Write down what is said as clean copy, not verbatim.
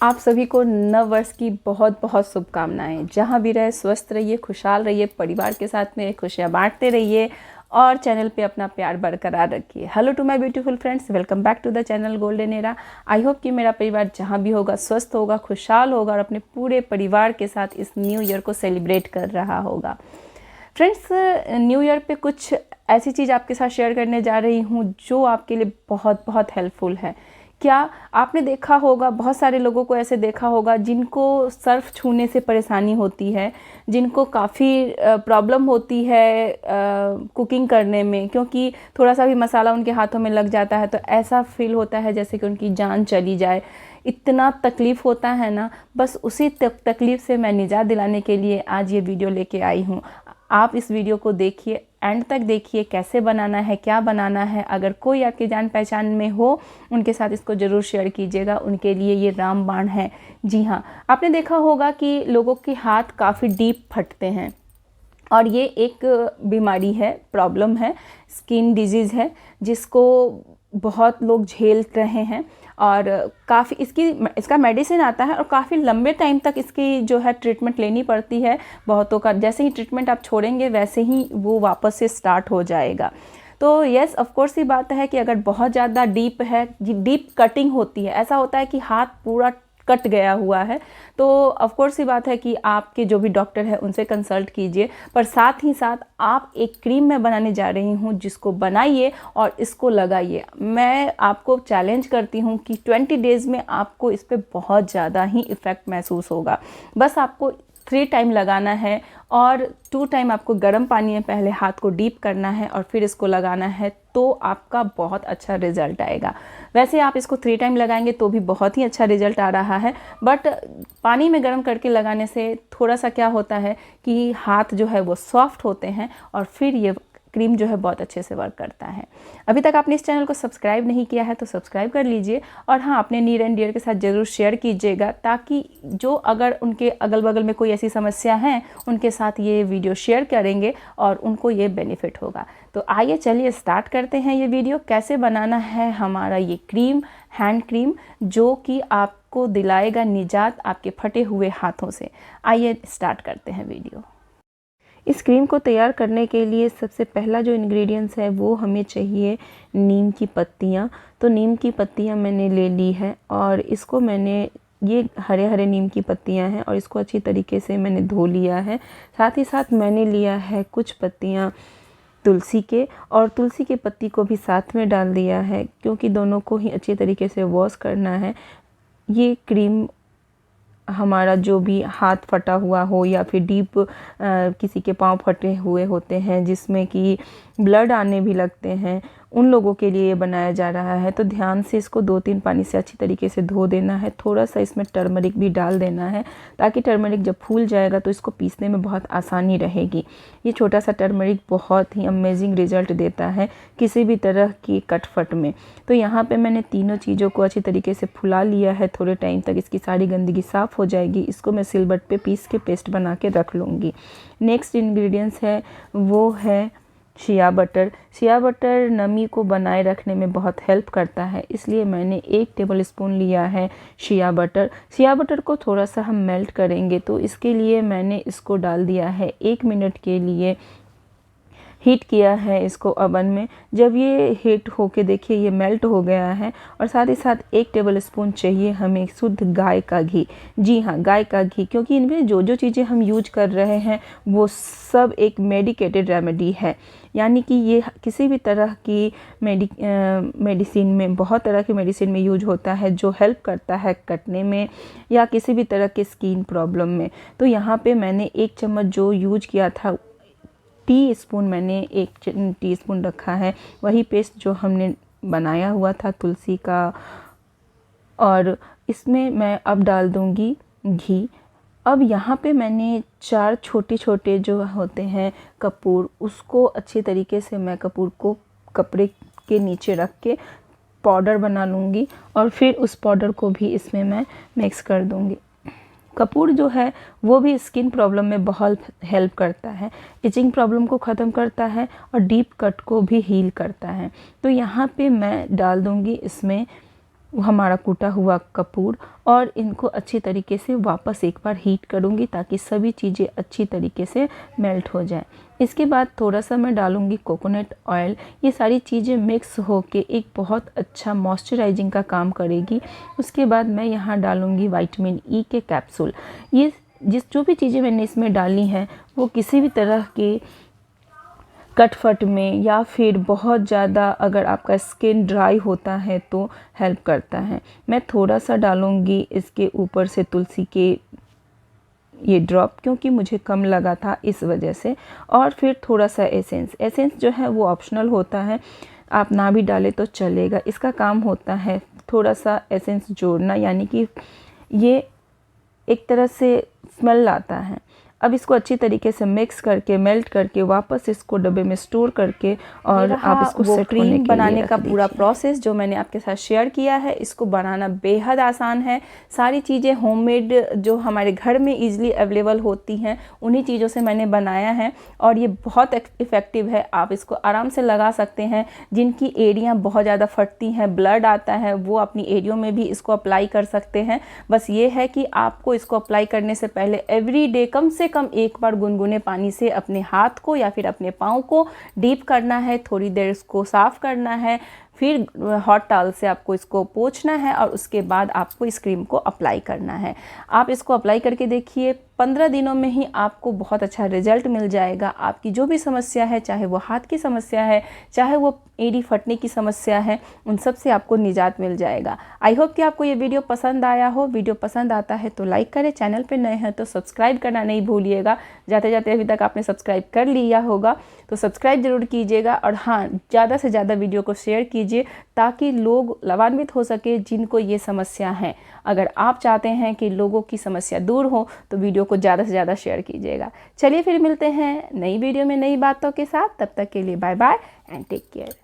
आप सभी को नव वर्ष की बहुत बहुत शुभकामनाएं। जहां भी रहे स्वस्थ रहिए, खुशहाल रहिए, परिवार के साथ में खुशियां बांटते रहिए और चैनल पे अपना प्यार बरकरार रखिए। Hello to my beautiful friends, welcome back to the channel golden era. I hope कि मेरा परिवार जहां भी होगा स्वस्थ होगा, खुशहाल होगा और अपने पूरे परिवार के साथ इस न्यू ईयर को सेलिब्रेट कर रहा होगा। फ्रेंड्स, न्यू ईयर पे कुछ ऐसी चीज़ आपके साथ शेयर करने जा रही हूँ जो आपके लिए बहुत बहुत हेल्पफुल है। क्या आपने देखा होगा, बहुत सारे लोगों को ऐसे देखा होगा जिनको सर्फ छूने से परेशानी होती है, जिनको काफ़ी प्रॉब्लम होती है कुकिंग करने में, क्योंकि थोड़ा सा भी मसाला उनके हाथों में लग जाता है तो ऐसा फील होता है जैसे कि उनकी जान चली जाए। इतना तकलीफ़ होता है ना, बस उसी तकलीफ़ से मैं निजात दिलाने के लिए आज ये वीडियो लेके आई हूँ। आप इस वीडियो को देखिए, एंड तक देखिए, कैसे बनाना है, क्या बनाना है। अगर कोई आपके जान पहचान में हो उनके साथ इसको ज़रूर शेयर कीजिएगा, उनके लिए ये रामबाण है। जी हाँ, आपने देखा होगा कि लोगों के हाथ काफ़ी डीप फटते हैं और ये एक बीमारी है, प्रॉब्लम है, स्किन डिजीज़ है जिसको बहुत लोग झेल रहे हैं और काफ़ी इसका मेडिसिन आता है और काफ़ी लंबे टाइम तक इसकी जो है ट्रीटमेंट लेनी पड़ती है। बहुतों का जैसे ही ट्रीटमेंट आप छोड़ेंगे वैसे ही वो वापस से स्टार्ट हो जाएगा। तो यस, ऑफ कोर्स ये बात है कि अगर बहुत ज़्यादा डीप है, डीप कटिंग होती है, ऐसा होता है कि हाथ पूरा कट गया हुआ है, तो ऑफ कोर्स ये बात है कि आपके जो भी डॉक्टर है उनसे कंसल्ट कीजिए। पर साथ ही साथ आप एक क्रीम मैं बनाने जा रही हूँ जिसको बनाइए और इसको लगाइए। मैं आपको चैलेंज करती हूँ कि 20 डेज़ में आपको इस पर बहुत ज़्यादा ही इफ़ेक्ट महसूस होगा। बस आपको 3 टाइम लगाना है और 2 टाइम आपको गर्म पानी में पहले हाथ को डीप करना है और फिर इसको लगाना है, तो आपका बहुत अच्छा रिजल्ट आएगा। वैसे आप इसको 3 टाइम लगाएंगे तो भी बहुत ही अच्छा रिजल्ट आ रहा है, बट पानी में गर्म करके लगाने से थोड़ा सा क्या होता है कि हाथ जो है वो सॉफ्ट होते हैं और फिर ये क्रीम जो है बहुत अच्छे से वर्क करता है। अभी तक आपने इस चैनल को सब्सक्राइब नहीं किया है तो सब्सक्राइब कर लीजिए और हाँ, अपने नियर एंड डियर के साथ ज़रूर शेयर कीजिएगा, ताकि जो अगर उनके अगल बगल में कोई ऐसी समस्या है उनके साथ ये वीडियो शेयर करेंगे और उनको ये बेनिफिट होगा। तो आइए चलिए स्टार्ट करते हैं ये वीडियो। कैसे बनाना है हमारा ये क्रीम, हैंड क्रीम, जो कि आपको दिलाएगा निजात आपके फटे हुए हाथों से। आइए स्टार्ट करते हैं वीडियो। इस क्रीम को तैयार करने के लिए सबसे पहला जो इंग्रेडिएंट्स है वो हमें चाहिए नीम की पत्तियाँ। तो नीम की पत्तियाँ मैंने ले ली है और इसको मैंने, ये हरे हरे नीम की पत्तियाँ हैं और इसको अच्छी तरीके से मैंने धो लिया है। साथ ही साथ मैंने लिया है कुछ पत्तियाँ तुलसी के और तुलसी की पत्ती को भी साथ में डाल दिया है, क्योंकि दोनों को ही अच्छी तरीके से वॉश करना है। ये क्रीम हमारा जो भी हाथ फटा हुआ हो या फिर डीप किसी के पांव फटे हुए होते हैं जिसमें कि ब्लड आने भी लगते हैं, उन लोगों के लिए बनाया जा रहा है। तो ध्यान से इसको 2-3 पानी से अच्छी तरीके से धो देना है। थोड़ा सा इसमें टर्मरिक भी डाल देना है, ताकि टर्मरिक जब फूल जाएगा तो इसको पीसने में बहुत आसानी रहेगी। ये छोटा सा टर्मरिक बहुत ही अमेजिंग रिजल्ट देता है किसी भी तरह की कटफट में। तो यहाँ पे मैंने तीनों चीज़ों को अच्छी तरीके से फुला लिया है। थोड़े टाइम तक इसकी सारी गंदगी साफ़ हो जाएगी। इसको मैं सिलबट्टे पे पीस के पेस्ट बना के रख लूँगी। नेक्स्ट इंग्रेडिएंट्स है वो है शिया बटर। शिया बटर नमी को बनाए रखने में बहुत हेल्प करता है, इसलिए मैंने 1 टेबल स्पून लिया है शिया बटर। शिया बटर को थोड़ा सा हम मेल्ट करेंगे, तो इसके लिए मैंने इसको डाल दिया है 1 मिनट के लिए, हीट किया है इसको ओवन में। जब ये हीट होके देखिए ये मेल्ट हो गया है। और साथ ही साथ 1 टेबल स्पून चाहिए हमें शुद्ध गाय का घी। जी हाँ, गाय का घी, क्योंकि इनमें जो जो चीज़ें हम यूज कर रहे हैं वो सब एक मेडिकेटेड रेमेडी है। यानी कि ये किसी भी तरह की मेडिसिन में, बहुत तरह की मेडिसिन में यूज होता है, जो हेल्प करता है कटने में या किसी भी तरह के स्किन प्रॉब्लम में। तो यहाँ पे मैंने 1 चम्मच जो यूज किया था, टी स्पून मैंने 1 टीस्पून रखा है, वही पेस्ट जो हमने बनाया हुआ था तुलसी का। और इसमें मैं अब डाल दूंगी घी। अब यहाँ पे मैंने 4 छोटे छोटे जो होते हैं कपूर, उसको अच्छी तरीके से मैं कपूर को कपड़े के नीचे रख के पाउडर बना लूँगी और फिर उस पाउडर को भी इसमें मैं मिक्स कर दूँगी। कपूर जो है वो भी स्किन प्रॉब्लम में बहुत हेल्प करता है, इचिंग प्रॉब्लम को ख़त्म करता है और डीप कट को भी हील करता है। तो यहाँ पे मैं डाल दूँगी इसमें हमारा कूटा हुआ कपूर और इनको अच्छी तरीके से वापस एक बार हीट करूँगी ताकि सभी चीज़ें अच्छी तरीके से मेल्ट हो जाए। इसके बाद थोड़ा सा मैं डालूँगी कोकोनट ऑयल। ये सारी चीज़ें मिक्स होके एक बहुत अच्छा मॉइस्चराइजिंग का काम करेगी। उसके बाद मैं यहाँ डालूँगी विटामिन ई के कैप्सूल। ये जो भी चीज़ें मैंने इसमें डाली हैं वो किसी भी तरह के कटफट में या फिर बहुत ज़्यादा अगर आपका स्किन ड्राई होता है तो हेल्प करता है। मैं थोड़ा सा डालूँगी इसके ऊपर से तुलसी के ये ड्रॉप, क्योंकि मुझे कम लगा था इस वजह से। और फिर थोड़ा सा एसेंस जो है वो ऑप्शनल होता है, आप ना भी डालें तो चलेगा। इसका काम होता है थोड़ा सा एसेंस जोड़ना, यानी कि ये एक तरह से स्मेल आता है। अब इसको अच्छी तरीके से मिक्स करके मेल्ट करके वापस इसको डब्बे में स्टोर करके और आप इसको सेट होने के बनाने का पूरा प्रोसेस जो मैंने आपके साथ शेयर किया है। इसको बनाना बेहद आसान है। सारी चीज़ें होममेड जो हमारे घर में इजीली अवेलेबल होती हैं उन्हीं चीज़ों से मैंने बनाया है और ये बहुत इफ़ेक्टिव है। आप इसको आराम से लगा सकते हैं। जिनकी एड़ियाँ बहुत ज़्यादा फटती हैं, ब्लड आता है, वो अपनी एड़ियों में भी इसको अप्लाई कर सकते हैं। बस ये है कि आपको इसको अप्लाई करने से पहले एवरी डे कम से कम एक बार गुनगुने पानी से अपने हाथ को या फिर अपने पाँव को डीप करना है, थोड़ी देर इसको साफ़ करना है, फिर हॉट टॉवल से आपको इसको पोंछना है और उसके बाद आपको इस क्रीम को अप्लाई करना है। आप इसको अप्लाई करके देखिए, 15 दिनों में ही आपको बहुत अच्छा रिजल्ट मिल जाएगा। आपकी जो भी समस्या है, चाहे वो हाथ की समस्या है, चाहे वो एड़ी फटने की समस्या है, उन सब से आपको निजात मिल जाएगा। आई होप कि आपको ये वीडियो पसंद आया हो। वीडियो पसंद आता है तो लाइक करें, चैनल पे नए हैं तो सब्सक्राइब करना नहीं भूलिएगा। जाते जाते अभी तक आपने सब्सक्राइब कर लिया होगा तो सब्सक्राइब ज़रूर कीजिएगा। और हाँ, ज़्यादा से ज़्यादा वीडियो को शेयर कीजिए ताकि लोग लाभान्वित हो सके जिनको ये समस्या है। अगर आप चाहते हैं कि लोगों की समस्या दूर हो तो वीडियो को ज़्यादा से ज़्यादा शेयर कीजिएगा। चलिए फिर मिलते हैं नई वीडियो में नई बातों के साथ। तब तक के लिए bye bye and take care.